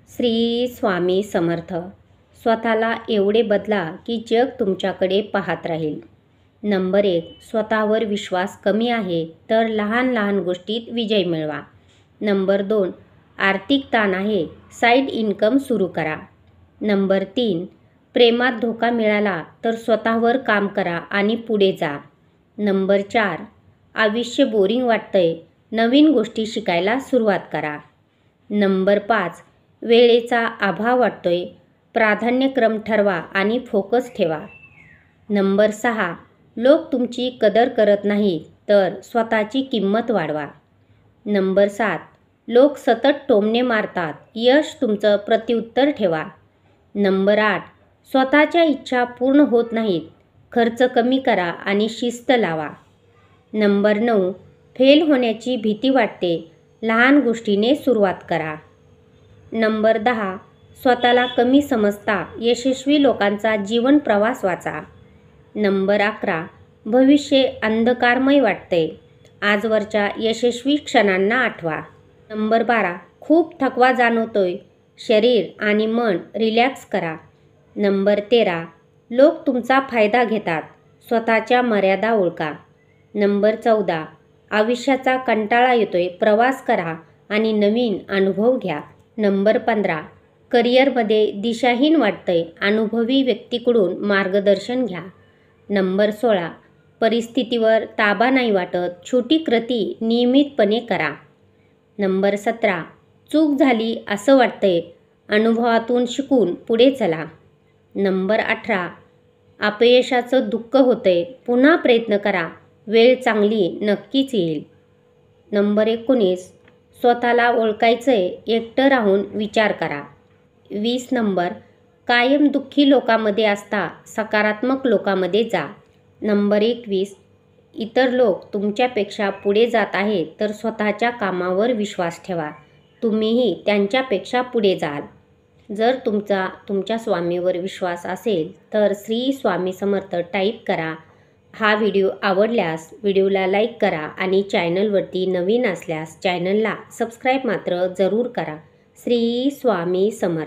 श्री स्वामी समर्थ. स्वतःला एवढे बदला की जग तुमच्याकडे पाहत राहील. नंबर 1. स्वतःवर विश्वास कमी आहे तर लहान लहान गोष्टीत विजय मिळवा. नंबर 2. आर्थिक ताण आहे, साईड इन्कम सुरू करा. नंबर 3. प्रेमात धोका मिळाला तर स्वतःवर काम करा आणि पुढे जा. नंबर 4. आयुष्य बोरिंग वाटतंय, नवीन गोष्टी शिकायला सुरुवात करा. नंबर 5. वेळेचा अभाव वाटतोय, प्राधान्यक्रम ठरवा आणि फोकस ठेवा. नंबर 6. लोक तुमची कदर करत नाहीत तर स्वतःची किंमत वाढवा. नंबर 7. लोक सतत टोमणे मारतात, यश तुमचं प्रत्युत्तर ठेवा. नंबर 8. स्वतःच्या इच्छा पूर्ण होत नाहीत, खर्च कमी करा आणि शिस्त लावा. नंबर 9. फेल होण्याची भीती वाटते, लहान गोष्टीने सुरुवात करा. नंबर 10. स्वतःला कमी समजता यशस्वी लोकांचा जीवन प्रवास वाचा. नंबर 11. भविष्य अंधकारमय वाटते, आजवरच्या यशस्वी क्षणांना आठवा. नंबर 12. खूप थकवा जाणवतोय, शरीर आणि मन रिलॅक्स करा. नंबर 13. लोक तुमचा फायदा घेतात, स्वतःच्या मर्यादा ओळखा. नंबर 14. आयुष्याचा कंटाळा येतोय, प्रवास करा आणि नवीन अनुभव घ्या. नंबर 15. करिअरमध्ये दिशाहीन वाटतंय, अनुभवी व्यक्तीकडून मार्गदर्शन घ्या. नंबर 16. परिस्थितीवर ताबा नाही वाटत, छोटी कृती नियमितपणे करा. नंबर 17. चूक झाली असं वाटतंय, अनुभवातून शिकून पुढे चला. नंबर 18. अपयशाचं दुःख होतंय, पुन्हा प्रयत्न करा, वेळ चांगली नक्कीच येईल. नंबर 19. स्वतःला ओळखायचंय, एकटं राहून विचार करा. 20 नंबर. कायम दुःखी लोकांमध्ये असता, सकारात्मक लोकांमध्ये जा. नंबर 21. इतर लोक तुमच्यापेक्षा पुढे जात आहेत तर स्वतःच्या कामावर विश्वास ठेवा, तुम्हीही त्यांच्यापेक्षा पुढे जाल. जर तुमच्या स्वामीवर विश्वास असेल तर श्री स्वामी समर्थ टाईप करा. हा व्हिडिओ आवडल्यास व्हिडिओला लाईक करा आणि चॅनलवरती नवीन असल्यास चॅनलला सबस्क्राईब मात्र जरूर करा. श्री स्वामी समर्थ.